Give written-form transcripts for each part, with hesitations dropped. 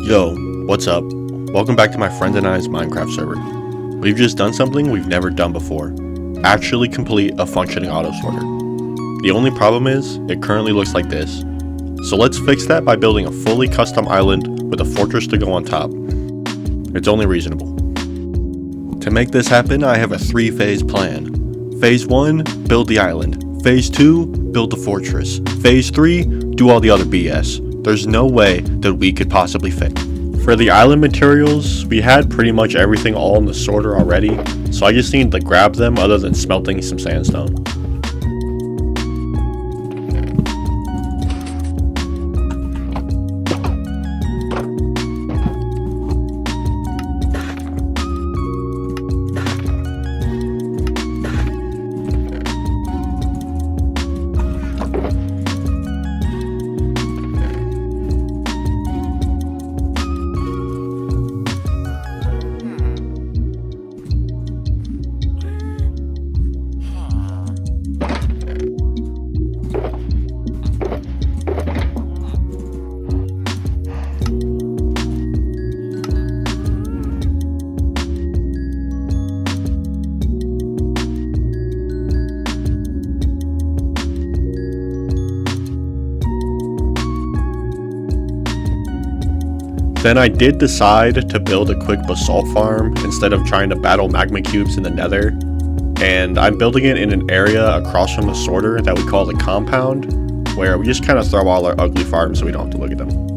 Yo, what's up? Welcome back to my friend and I's Minecraft server. We've just done something we've never done before. Actually complete a functioning auto sorter. The only problem is, it currently looks like this. So let's fix that by building a fully custom island with a fortress to go on top. It's only reasonable. To make this happen, I have a 3-phase plan. Phase 1, build the island. Phase 2, build the fortress. Phase 3, do all the other BS. There's no way that we could possibly fail. For the island materials, we had pretty much everything all in the sorter already, so I just need to grab them other than smelting some sandstone. Then I did decide to build a quick basalt farm instead of trying to battle magma cubes in the nether, and I'm building it in an area across from the sorter that we call the compound, where we just kind of throw all our ugly farms so we don't have to look at them.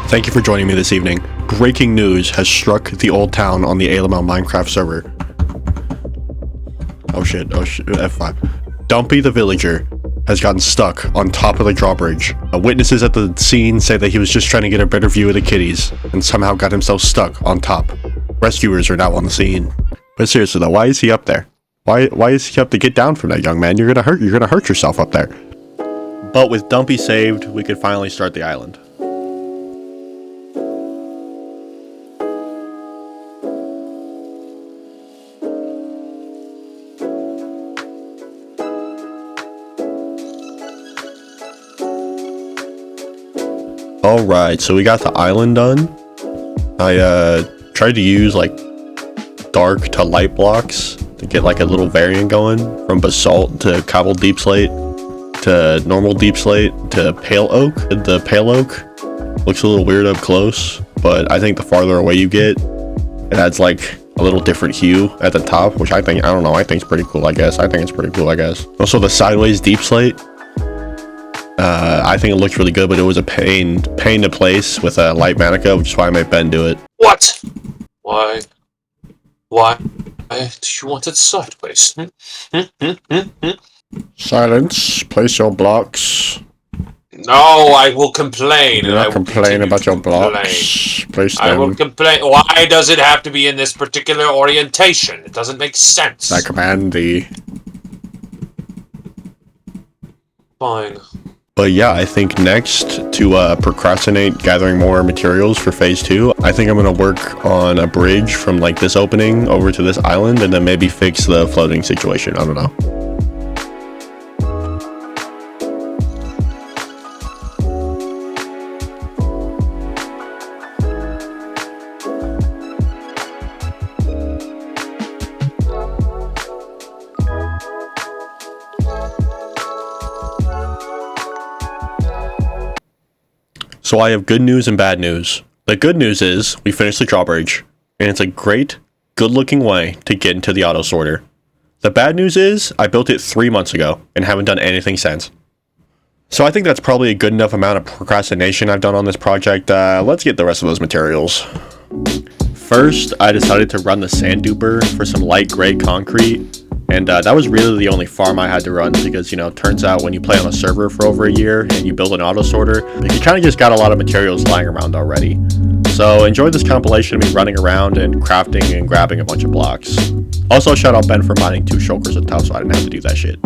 Thank you for joining me this evening. Breaking news has struck the old town on the ALML Minecraft server. Oh shit, F5. Dumpy the villager has gotten stuck on top of the drawbridge. Witnesses at the scene say that he was just trying to get a better view of the kitties and somehow got himself stuck on top. Rescuers are now on the scene. But seriously though, why is he up there? Why is he up to get down from that, young man? You're gonna hurt yourself up there. But with Dumpy saved, we could finally start the island. Alright, so we got the island done. I tried to use like dark to light blocks to get like a little variant going, from basalt to cobbled deep slate to normal deep slate to pale oak. The pale oak looks a little weird up close, but I think the farther away you get, it adds like a little different hue at the top, which I think it's pretty cool, I guess. Also the sideways deep slate, I think it looked really good, but it was a pain to place with a light manica, which is why I made Ben do it. What? Why do you want it sideways? Silence. Place your blocks. No, I will complain. Do not complain about your blocks. Place them. I will complain. Why does it have to be in this particular orientation? It doesn't make sense. I command thee. Fine. But yeah, I think next, to procrastinate gathering more materials for phase 2, I think I'm going to work on a bridge from like this opening over to this island, and then maybe fix the floating situation. I don't know. So I have good news and bad news. The good news is we finished the drawbridge, and it's a great, good-looking way to get into the auto sorter. The bad news is I built it 3 months ago and haven't done anything since. So I think that's probably a good enough amount of procrastination I've done on this project. Let's get the rest of those materials. First, I decided to run the sand duper for some light gray concrete, and that was really the only farm I had to run because, it turns out when you play on a server for over a year and you build an auto sorter, you kind of just got a lot of materials lying around already. So enjoy this compilation of me running around and crafting and grabbing a bunch of blocks. Also, shout out Ben for mining 2 shulkers of tough so I didn't have to do that shit.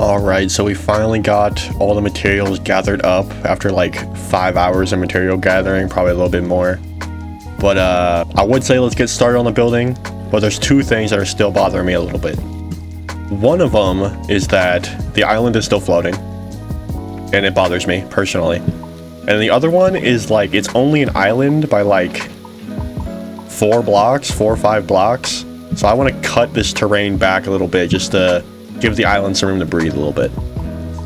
Alright, so we finally got all the materials gathered up after like 5 hours of material gathering, probably a little bit more. But I would say let's get started on the building, but there's 2 things that are still bothering me a little bit. One of them is that the island is still floating, and it bothers me personally. And the other one is like it's only an island by like 4 or 5 blocks. So I want to cut this terrain back a little bit just to give the island some room to breathe a little bit.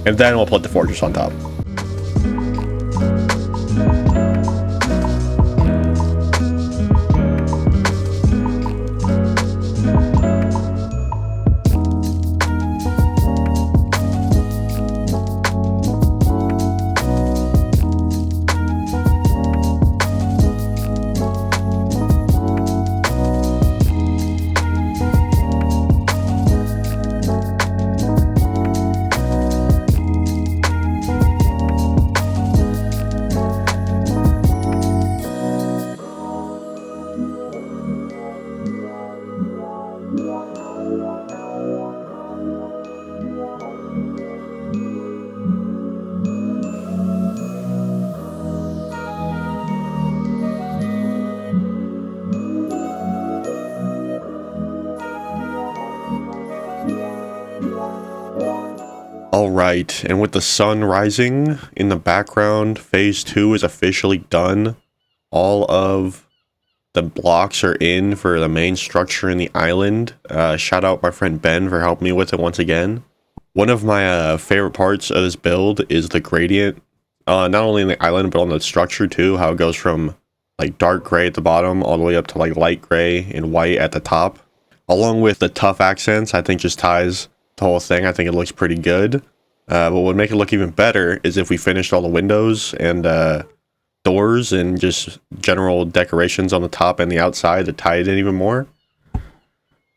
And then we'll put the fortress on top. Alright, and with the sun rising in the background, phase 2 is officially done. All of the blocks are in for the main structure in the island. Shout out my friend Ben for helping me with it once again. One of my favorite parts of this build is the gradient. Not only in the island, but on the structure too. How it goes from like dark gray at the bottom all the way up to like light gray and white at the top. Along with the tough accents, I think just ties the whole thing. I think it looks pretty good. But what would make it look even better is if we finished all the windows and doors and just general decorations on the top and the outside to tie it in even more.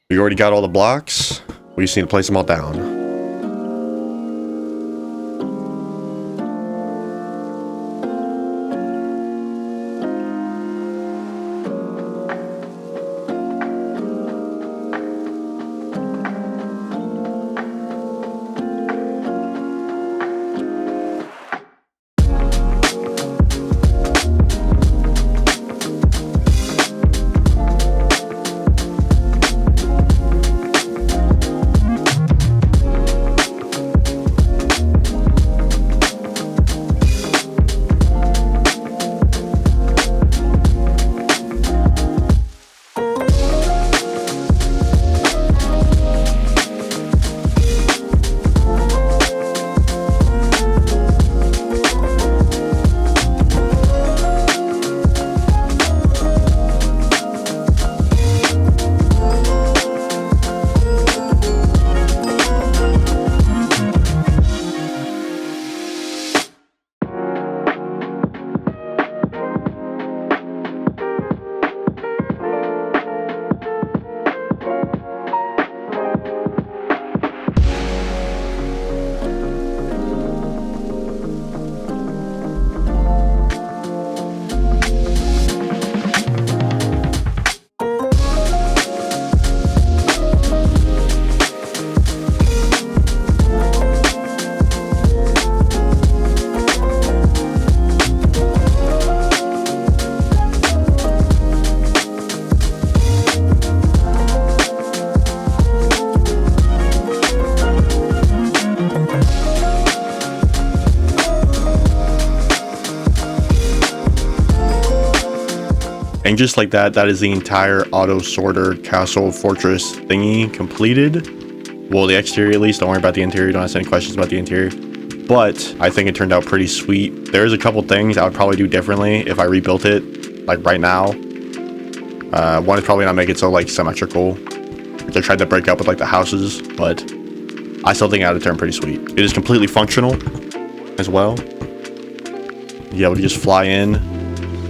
We already got all the blocks. We just need to place them all down. And just like that, that is the entire auto sorter castle fortress thingy completed. Well, the exterior at least. Don't worry about the interior. Don't ask any questions about the interior. But I think it turned out pretty sweet. There's a couple things I would probably do differently if I rebuilt it, like right now. One is probably not make it so like symmetrical, which I tried to break up with like the houses, but I still think it would turn pretty sweet. It is completely functional as well. You able to just fly in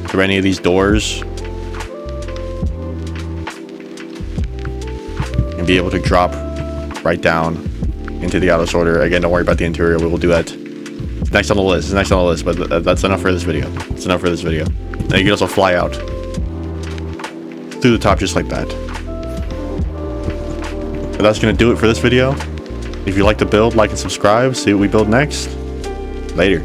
through any of these doors and be able to drop right down into the auto sorter. Again, don't worry about the interior. We will do that. It's next on the list. It's next on the list, but that's enough for this video. It's enough for this video. And you can also fly out through the top just like that. But that's going to do it for this video. If you like the build, like and subscribe. See what we build next. Later.